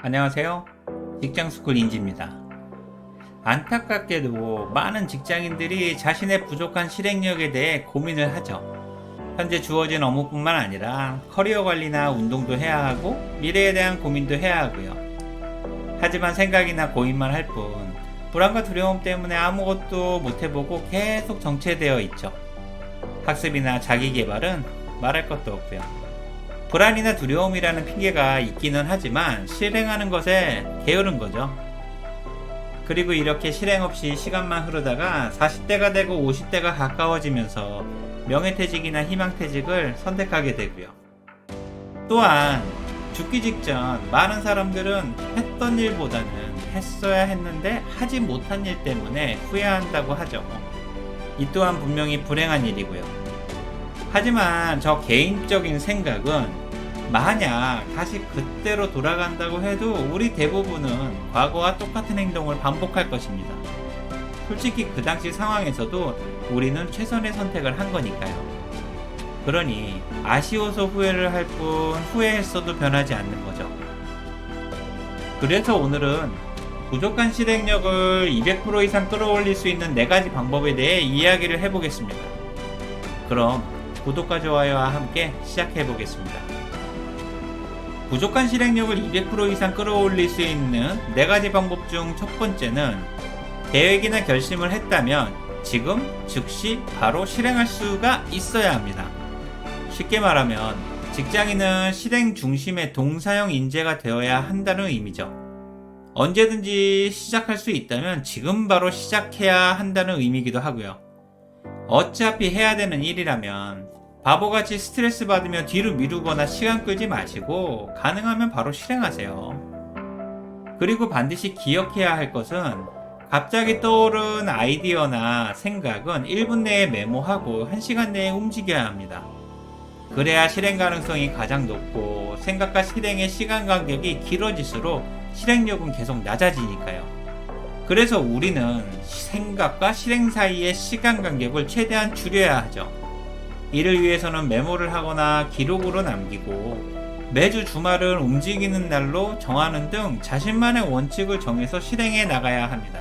안녕하세요. 직장스쿨 인지입니다. 안타깝게도 많은 직장인들이 자신의 부족한 실행력에 대해 고민을 하죠. 현재 주어진 업무뿐만 아니라 커리어 관리나 운동도 해야 하고 미래에 대한 고민도 해야 하고요. 하지만 생각이나 고민만 할 뿐 불안과 두려움 때문에 아무것도 못해보고 계속 정체되어 있죠. 학습이나 자기개발은 말할 것도 없고요. 불안이나 두려움이라는 핑계가 있기는 하지만 실행하는 것에 게으른 거죠. 그리고 이렇게 실행 없이 시간만 흐르다가 40대가 되고 50대가 가까워지면서 명예퇴직이나 희망퇴직을 선택하게 되고요. 또한 죽기 직전 많은 사람들은 했던 일보다는 했어야 했는데 하지 못한 일 때문에 후회한다고 하죠. 이 또한 분명히 불행한 일이고요. 하지만 저 개인적인 생각은 만약 다시 그때로 돌아간다고 해도 우리 대부분은 과거와 똑같은 행동을 반복할 것입니다. 솔직히 그 당시 상황에서도 우리는 최선의 선택을 한 거니까요. 그러니 아쉬워서 후회를 할 뿐 후회했어도 변하지 않는 거죠. 그래서 오늘은 부족한 실행력을 200% 이상 끌어올릴 수 있는 4가지 방법에 대해 이야기를 해보겠습니다. 그럼 구독과 좋아요와 함께 시작해 보겠습니다. 부족한 실행력을 200% 이상 끌어올릴 수 있는 4가지 방법 중 첫 번째는 계획이나 결심을 했다면 지금 즉시 바로 실행할 수가 있어야 합니다. 쉽게 말하면 직장인은 실행 중심의 동사형 인재가 되어야 한다는 의미죠. 언제든지 시작할 수 있다면 지금 바로 시작해야 한다는 의미이기도 하고요. 어차피 해야 되는 일이라면 바보같이 스트레스 받으며 뒤로 미루거나 시간 끌지 마시고 가능하면 바로 실행하세요. 그리고 반드시 기억해야 할 것은 갑자기 떠오른 아이디어나 생각은 1분 내에 메모하고 1시간 내에 움직여야 합니다. 그래야 실행 가능성이 가장 높고 생각과 실행의 시간 간격이 길어질수록 실행력은 계속 낮아지니까요. 그래서 우리는 생각과 실행 사이의 시간 간격을 최대한 줄여야 하죠. 이를 위해서는 메모를 하거나 기록으로 남기고 매주 주말을 움직이는 날로 정하는 등 자신만의 원칙을 정해서 실행해 나가야 합니다.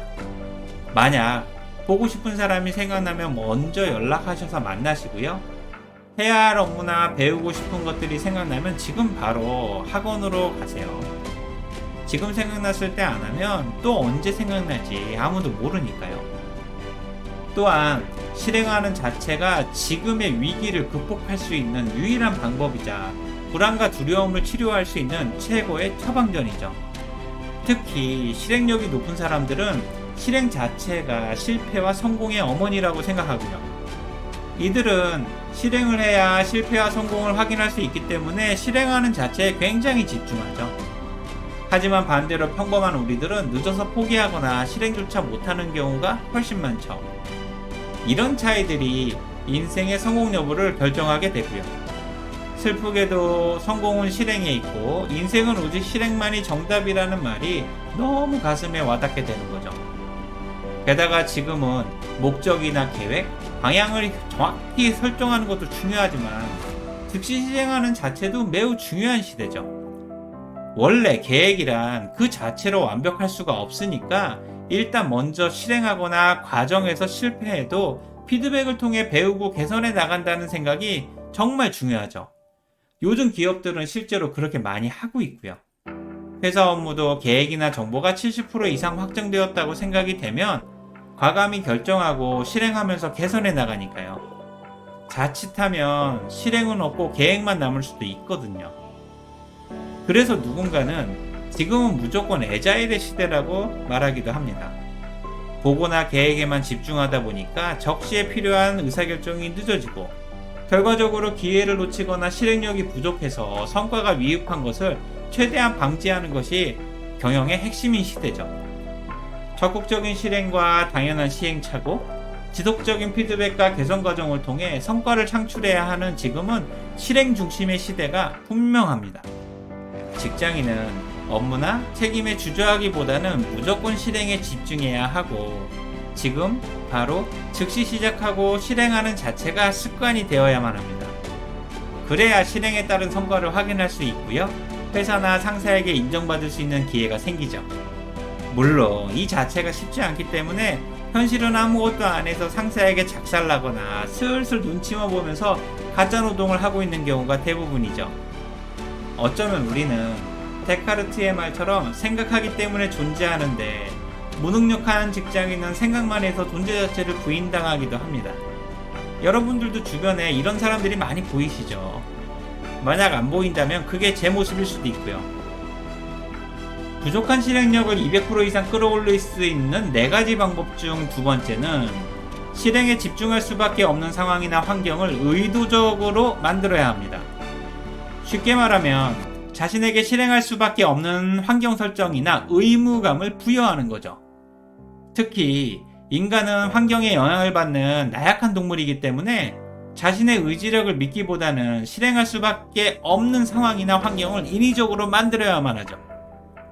만약 보고 싶은 사람이 생각나면 먼저 연락하셔서 만나시고요. 해야 할 업무나 배우고 싶은 것들이 생각나면 지금 바로 학원으로 가세요. 지금 생각났을 때 안 하면 또 언제 생각날지 아무도 모르니까요. 또한 실행하는 자체가 지금의 위기를 극복할 수 있는 유일한 방법이자 불안과 두려움을 치료할 수 있는 최고의 처방전이죠. 특히 실행력이 높은 사람들은 실행 자체가 실패와 성공의 어머니라고 생각하고요. 이들은 실행을 해야 실패와 성공을 확인할 수 있기 때문에 실행하는 자체에 굉장히 집중하죠. 하지만 반대로 평범한 우리들은 늦어서 포기하거나 실행조차 못하는 경우가 훨씬 많죠. 이런 차이들이 인생의 성공 여부를 결정하게 되고요. 슬프게도 성공은 실행에 있고 인생은 오직 실행만이 정답이라는 말이 너무 가슴에 와닿게 되는 거죠. 게다가 지금은 목적이나 계획, 방향을 정확히 설정하는 것도 중요하지만 즉시 실행하는 자체도 매우 중요한 시대죠. 원래 계획이란 그 자체로 완벽할 수가 없으니까 일단 먼저 실행하거나 과정에서 실패해도 피드백을 통해 배우고 개선해 나간다는 생각이 정말 중요하죠. 요즘 기업들은 실제로 그렇게 많이 하고 있고요. 회사 업무도 계획이나 정보가 70% 이상 확정되었다고 생각이 되면 과감히 결정하고 실행하면서 개선해 나가니까요. 자칫하면 실행은 없고 계획만 남을 수도 있거든요. 그래서 누군가는 지금은 무조건 애자일의 시대라고 말하기도 합니다. 보고나 계획에만 집중하다 보니까 적시에 필요한 의사결정이 늦어지고 결과적으로 기회를 놓치거나 실행력이 부족해서 성과가 미흡한 것을 최대한 방지하는 것이 경영의 핵심인 시대죠. 적극적인 실행과 당연한 시행착오, 지속적인 피드백과 개선 과정을 통해 성과를 창출해야 하는 지금은 실행 중심의 시대가 분명합니다. 직장인은 업무나 책임에 주저하기보다는 무조건 실행에 집중해야 하고 지금 바로 즉시 시작하고 실행하는 자체가 습관이 되어야만 합니다. 그래야 실행에 따른 성과를 확인할 수 있고요. 회사나 상사에게 인정받을 수 있는 기회가 생기죠. 물론 이 자체가 쉽지 않기 때문에 현실은 아무것도 안 해서 상사에게 작살나거나 슬슬 눈치만 보면서 가짜노동을 하고 있는 경우가 대부분이죠. 어쩌면 우리는 데카르트의 말처럼 생각하기 때문에 존재하는데, 무능력한 직장인은 생각만 해서 존재 자체를 부인당하기도 합니다. 여러분들도 주변에 이런 사람들이 많이 보이시죠? 만약 안 보인다면 그게 제 모습일 수도 있고요. 부족한 실행력을 200% 이상 끌어올릴 수 있는 4가지 방법 중 두 번째는 실행에 집중할 수밖에 없는 상황이나 환경을 의도적으로 만들어야 합니다. 쉽게 말하면 자신에게 실행할 수밖에 없는 환경 설정이나 의무감을 부여하는 거죠. 특히 인간은 환경에 영향을 받는 나약한 동물이기 때문에 자신의 의지력을 믿기보다는 실행할 수밖에 없는 상황이나 환경을 인위적으로 만들어야만 하죠.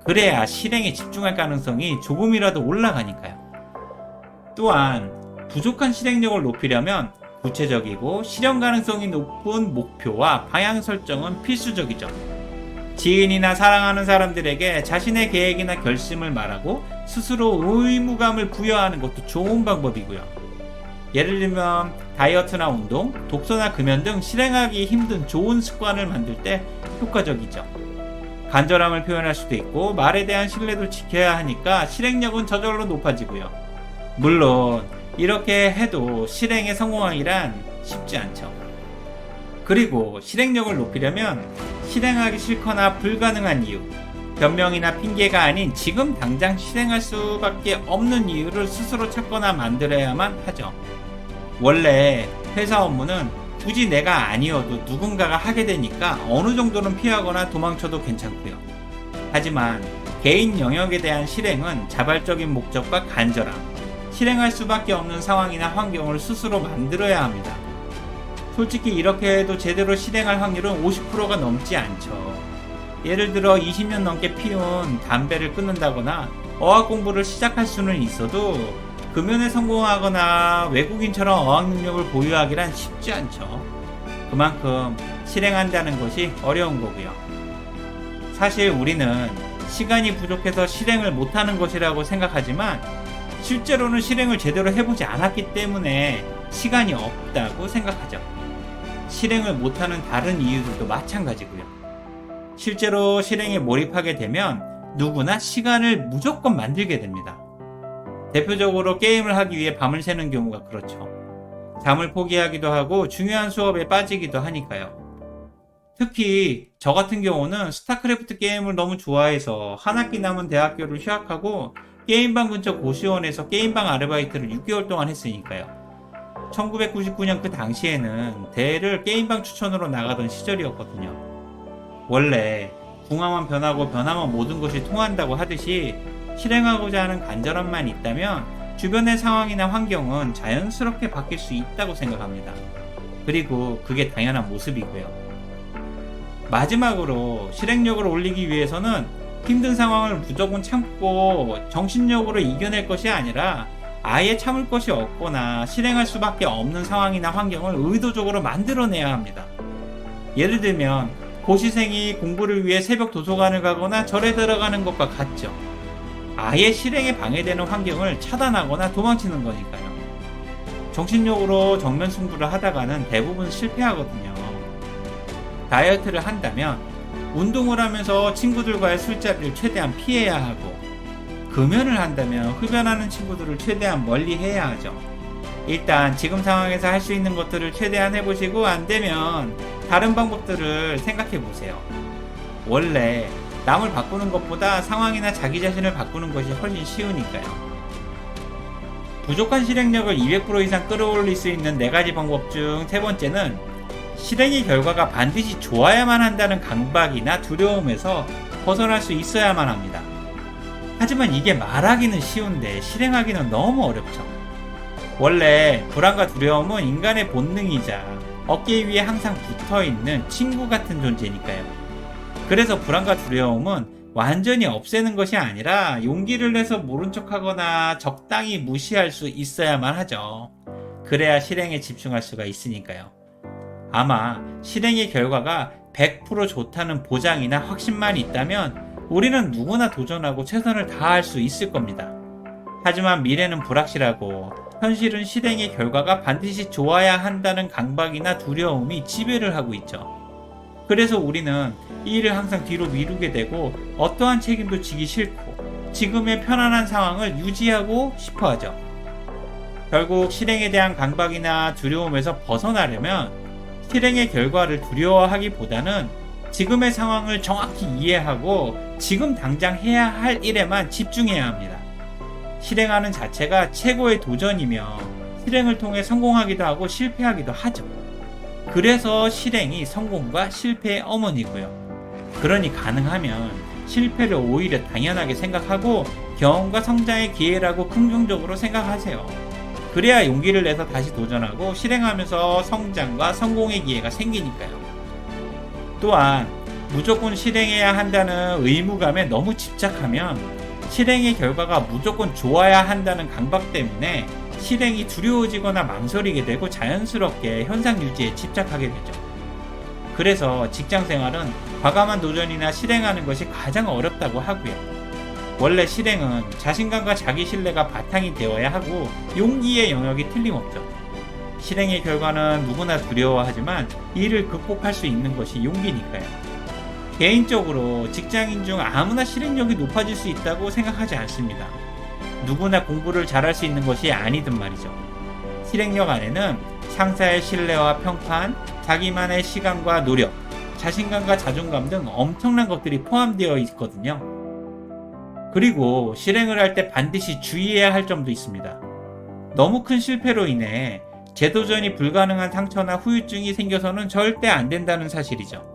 그래야 실행에 집중할 가능성이 조금이라도 올라가니까요. 또한 부족한 실행력을 높이려면 구체적이고 실현 가능성이 높은 목표와 방향 설정은 필수적이죠. 지인이나 사랑하는 사람들에게 자신의 계획이나 결심을 말하고 스스로 의무감을 부여하는 것도 좋은 방법이고요. 예를 들면 다이어트나 운동, 독서나 금연 등 실행하기 힘든 좋은 습관을 만들 때 효과적이죠. 간절함을 표현할 수도 있고 말에 대한 신뢰도 지켜야 하니까 실행력은 저절로 높아지고요. 물론 이렇게 해도 실행에 성공하기란 쉽지 않죠. 그리고 실행력을 높이려면 실행하기 싫거나 불가능한 이유, 변명이나 핑계가 아닌 지금 당장 실행할 수밖에 없는 이유를 스스로 찾거나 만들어야만 하죠. 원래 회사 업무는 굳이 내가 아니어도 누군가가 하게 되니까 어느 정도는 피하거나 도망쳐도 괜찮고요. 하지만 개인 영역에 대한 실행은 자발적인 목적과 간절함, 실행할 수밖에 없는 상황이나 환경을 스스로 만들어야 합니다. 솔직히 이렇게 해도 제대로 실행할 확률은 50%가 넘지 않죠. 예를 들어 20년 넘게 피운 담배를 끊는다거나 어학 공부를 시작할 수는 있어도 금연에 성공하거나 외국인처럼 어학 능력을 보유하기란 쉽지 않죠. 그만큼 실행한다는 것이 어려운 거고요. 사실 우리는 시간이 부족해서 실행을 못하는 것이라고 생각하지만 실제로는 실행을 제대로 해보지 않았기 때문에 시간이 없다고 생각하죠. 실행을 못하는 다른 이유들도 마찬가지고요. 실제로 실행에 몰입하게 되면 누구나 시간을 무조건 만들게 됩니다. 대표적으로 게임을 하기 위해 밤을 새는 경우가 그렇죠. 잠을 포기하기도 하고 중요한 수업에 빠지기도 하니까요. 특히 저 같은 경우는 스타크래프트 게임을 너무 좋아해서 한 학기 남은 대학교를 휴학하고 게임방 근처 고시원에서 게임방 아르바이트를 6개월 동안 했으니까요. 1999년 그 당시에는 대를 게임방 추천으로 나가던 시절이었거든요. 원래 궁합만 변하고 변하면 모든 것이 통한다고 하듯이 실행하고자 하는 간절함만 있다면 주변의 상황이나 환경은 자연스럽게 바뀔 수 있다고 생각합니다. 그리고 그게 당연한 모습이고요. 마지막으로 실행력을 올리기 위해서는 힘든 상황을 무조건 참고 정신력으로 이겨낼 것이 아니라 아예 참을 것이 없거나 실행할 수밖에 없는 상황이나 환경을 의도적으로 만들어내야 합니다. 예를 들면 고시생이 공부를 위해 새벽 도서관을 가거나 절에 들어가는 것과 같죠. 아예 실행에 방해되는 환경을 차단하거나 도망치는 거니까요. 정신력으로 정면 승부를 하다가는 대부분 실패하거든요. 다이어트를 한다면 운동을 하면서 친구들과의 술자리를 최대한 피해야 하고, 금연을 한다면 흡연하는 친구들을 최대한 멀리 해야 하죠. 일단 지금 상황에서 할 수 있는 것들을 최대한 해보시고 안 되면 다른 방법들을 생각해 보세요. 원래 남을 바꾸는 것보다 상황이나 자기 자신을 바꾸는 것이 훨씬 쉬우니까요. 부족한 실행력을 200% 이상 끌어올릴 수 있는 4가지 방법 중 세 번째는 실행의 결과가 반드시 좋아야만 한다는 강박이나 두려움에서 벗어날 수 있어야만 합니다. 하지만 이게 말하기는 쉬운데 실행하기는 너무 어렵죠. 원래 불안과 두려움은 인간의 본능이자 어깨 위에 항상 붙어있는 친구 같은 존재니까요. 그래서 불안과 두려움은 완전히 없애는 것이 아니라 용기를 내서 모른 척하거나 적당히 무시할 수 있어야만 하죠. 그래야 실행에 집중할 수가 있으니까요. 아마 실행의 결과가 100% 좋다는 보장이나 확신만 있다면 우리는 누구나 도전하고 최선을 다할 수 있을 겁니다. 하지만 미래는 불확실하고 현실은 실행의 결과가 반드시 좋아야 한다는 강박이나 두려움이 지배를 하고 있죠. 그래서 우리는 이 일을 항상 뒤로 미루게 되고 어떠한 책임도 지기 싫고 지금의 편안한 상황을 유지하고 싶어 하죠. 결국 실행에 대한 강박이나 두려움에서 벗어나려면 실행의 결과를 두려워하기보다는 지금의 상황을 정확히 이해하고 지금 당장 해야 할 일에만 집중해야 합니다. 실행하는 자체가 최고의 도전이며 실행을 통해 성공하기도 하고 실패하기도 하죠. 그래서 실행이 성공과 실패의 어머니고요. 그러니 가능하면 실패를 오히려 당연하게 생각하고 경험과 성장의 기회라고 긍정적으로 생각하세요. 그래야 용기를 내서 다시 도전하고 실행하면서 성장과 성공의 기회가 생기니까요. 또한 무조건 실행해야 한다는 의무감에 너무 집착하면 실행의 결과가 무조건 좋아야 한다는 강박 때문에 실행이 두려워지거나 망설이게 되고 자연스럽게 현상 유지에 집착하게 되죠. 그래서 직장 생활은 과감한 도전이나 실행하는 것이 가장 어렵다고 하고요. 원래 실행은 자신감과 자기 신뢰가 바탕이 되어야 하고 용기의 영역이 틀림없죠. 실행의 결과는 누구나 두려워하지만 이를 극복할 수 있는 것이 용기니까요. 개인적으로 직장인 중 아무나 실행력이 높아질 수 있다고 생각하지 않습니다. 누구나 공부를 잘할 수 있는 것이 아니든 말이죠. 실행력 안에는 상사의 신뢰와 평판, 자기만의 시간과 노력, 자신감과 자존감 등 엄청난 것들이 포함되어 있거든요. 그리고 실행을 할 때 반드시 주의해야 할 점도 있습니다. 너무 큰 실패로 인해 재도전이 불가능한 상처나 후유증이 생겨서는 절대 안 된다는 사실이죠.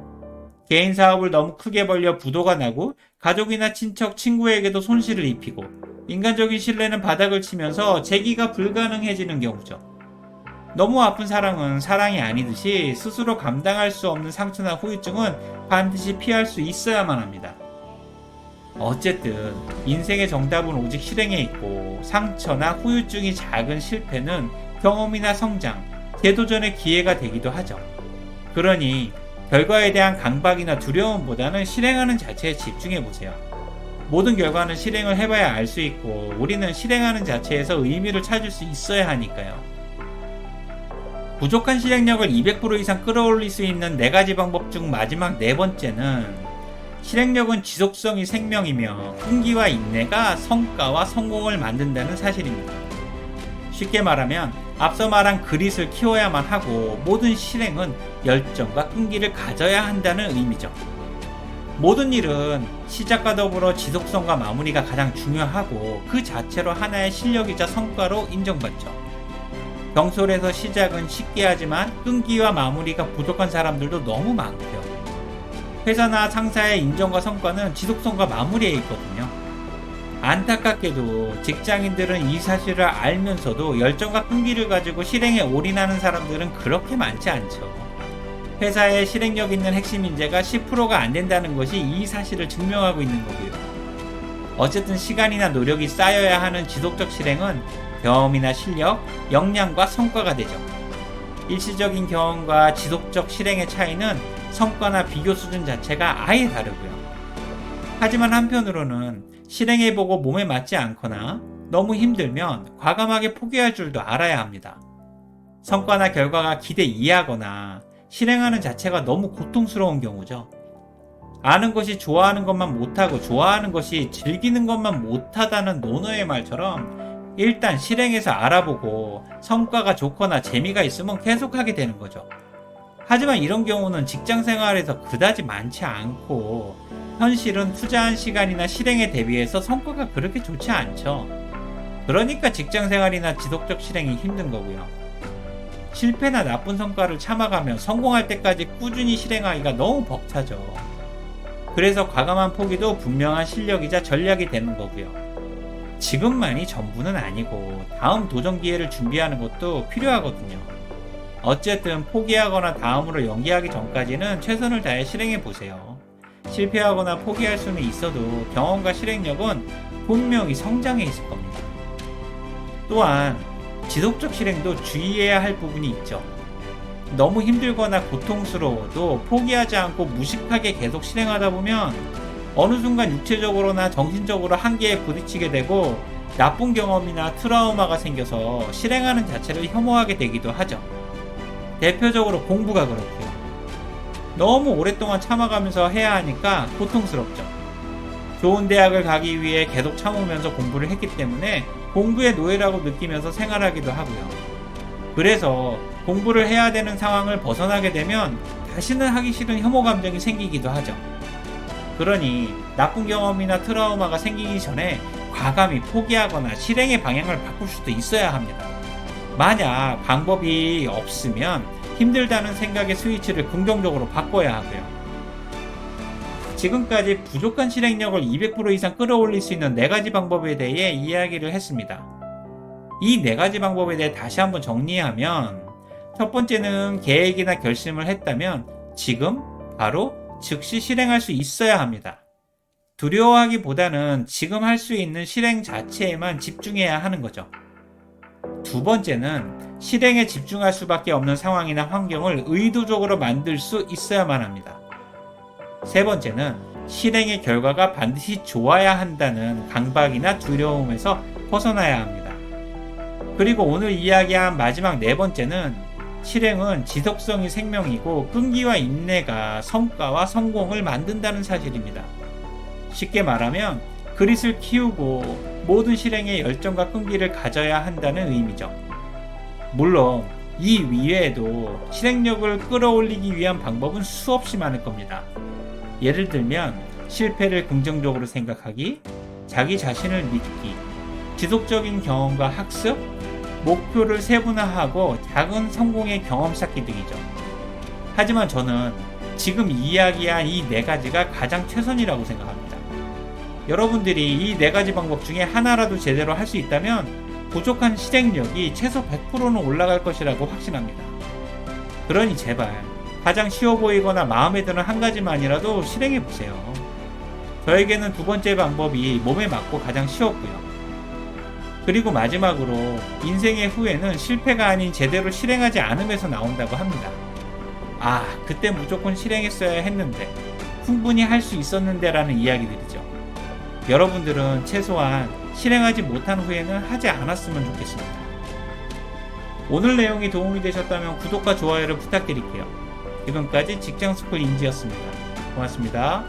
개인 사업을 너무 크게 벌려 부도가 나고 가족이나 친척, 친구에게도 손실을 입히고 인간적인 신뢰는 바닥을 치면서 재기가 불가능해지는 경우죠. 너무 아픈 사랑은 사랑이 아니듯이 스스로 감당할 수 없는 상처나 후유증은 반드시 피할 수 있어야만 합니다. 어쨌든 인생의 정답은 오직 실행에 있고 상처나 후유증이 작은 실패는 경험이나 성장, 재도전의 기회가 되기도 하죠. 그러니 결과에 대한 강박이나 두려움보다는 실행하는 자체에 집중해보세요. 모든 결과는 실행을 해봐야 알 수 있고 우리는 실행하는 자체에서 의미를 찾을 수 있어야 하니까요. 부족한 실행력을 200% 이상 끌어올릴 수 있는 4가지 방법 중 마지막 4번째는 실행력은 지속성이 생명이며 끈기와 인내가 성과와 성공을 만든다는 사실입니다. 쉽게 말하면 앞서 말한 그릿을 키워야만 하고 모든 실행은 열정과 끈기를 가져야 한다는 의미죠. 모든 일은 시작과 더불어 지속성과 마무리가 가장 중요하고 그 자체로 하나의 실력이자 성과로 인정받죠. 경솔에서 시작은 쉽게 하지만 끈기와 마무리가 부족한 사람들도 너무 많고요. 회사나 상사의 인정과 성과는 지속성과 마무리에 있거든요. 안타깝게도 직장인들은 이 사실을 알면서도 열정과 끈기를 가지고 실행에 올인하는 사람들은 그렇게 많지 않죠. 회사에 실행력 있는 핵심 인재가 10%가 안 된다는 것이 이 사실을 증명하고 있는 거고요. 어쨌든 시간이나 노력이 쌓여야 하는 지속적 실행은 경험이나 실력, 역량과 성과가 되죠. 일시적인 경험과 지속적 실행의 차이는 성과나 비교 수준 자체가 아예 다르고요. 하지만 한편으로는 실행해보고 몸에 맞지 않거나 너무 힘들면 과감하게 포기할 줄도 알아야 합니다. 성과나 결과가 기대 이하거나 실행하는 자체가 너무 고통스러운 경우죠. 아는 것이 좋아하는 것만 못하고 좋아하는 것이 즐기는 것만 못하다는 논어의 말처럼 일단 실행해서 알아보고 성과가 좋거나 재미가 있으면 계속하게 되는 거죠. 하지만 이런 경우는 직장 생활에서 그다지 많지 않고 현실은 투자한 시간이나 실행에 대비해서 성과가 그렇게 좋지 않죠. 그러니까 직장 생활이나 지속적 실행이 힘든 거고요. 실패나 나쁜 성과를 참아가며 성공할 때까지 꾸준히 실행하기가 너무 벅차죠. 그래서 과감한 포기도 분명한 실력이자 전략이 되는 거고요. 지금만이 전부는 아니고 다음 도전 기회를 준비하는 것도 필요하거든요. 어쨌든 포기하거나 다음으로 연기하기 전까지는 최선을 다해 실행해 보세요. 실패하거나 포기할 수는 있어도 경험과 실행력은 분명히 성장해 있을 겁니다. 또한 지속적 실행도 주의해야 할 부분이 있죠. 너무 힘들거나 고통스러워도 포기하지 않고 무식하게 계속 실행하다 보면 어느 순간 육체적으로나 정신적으로 한계에 부딪히게 되고 나쁜 경험이나 트라우마가 생겨서 실행하는 자체를 혐오하게 되기도 하죠. 대표적으로 공부가 그렇고요. 너무 오랫동안 참아가면서 해야 하니까 고통스럽죠. 좋은 대학을 가기 위해 계속 참으면서 공부를 했기 때문에 공부의 노예라고 느끼면서 생활하기도 하고요. 그래서 공부를 해야 되는 상황을 벗어나게 되면 다시는 하기 싫은 혐오 감정이 생기기도 하죠. 그러니 나쁜 경험이나 트라우마가 생기기 전에 과감히 포기하거나 실행의 방향을 바꿀 수도 있어야 합니다. 만약 방법이 없으면 힘들다는 생각의 스위치를 긍정적으로 바꿔야 하고요. 지금까지 부족한 실행력을 200% 이상 끌어올릴 수 있는 4가지 방법에 대해 이야기를 했습니다. 이 4가지 방법에 대해 다시 한번 정리하면, 첫 번째는 계획이나 결심을 했다면 지금 바로 즉시 실행할 수 있어야 합니다. 두려워하기보다는 지금 할 수 있는 실행 자체에만 집중해야 하는 거죠. 두 번째는 실행에 집중할 수밖에 없는 상황이나 환경을 의도적으로 만들 수 있어야만 합니다. 세 번째는 실행의 결과가 반드시 좋아야 한다는 강박이나 두려움에서 벗어나야 합니다. 그리고 오늘 이야기한 마지막 4번째는 실행은 지속성이 생명이고 끈기와 인내가 성과와 성공을 만든다는 사실입니다. 쉽게 말하면 그릿을 키우고 모든 실행에 열정과 끈기를 가져야 한다는 의미죠. 물론 이 위에도 실행력을 끌어올리기 위한 방법은 수없이 많을 겁니다. 예를 들면 실패를 긍정적으로 생각하기, 자기 자신을 믿기, 지속적인 경험과 학습, 목표를 세분화하고 작은 성공의 경험 쌓기 등이죠. 하지만 저는 지금 이야기한 이 4가지가 가장 최선이라고 생각합니다. 여러분들이 이 4가지 방법 중에 하나라도 제대로 할 수 있다면 부족한 실행력이 최소 100%는 올라갈 것이라고 확신합니다. 그러니 제발 가장 쉬워 보이거나 마음에 드는 한 가지만이라도 실행해보세요. 저에게는 두 번째 방법이 몸에 맞고 가장 쉬웠고요. 그리고 마지막으로 인생의 후회는 실패가 아닌 제대로 실행하지 않음에서 나온다고 합니다. 그때 무조건 실행했어야 했는데, 충분히 할 수 있었는데 라는 이야기들이죠. 여러분들은 최소한 실행하지 못한 후회는 하지 않았으면 좋겠습니다. 오늘 내용이 도움이 되셨다면 구독과 좋아요를 부탁드릴게요. 지금까지 직장스쿨 인지였습니다. 고맙습니다.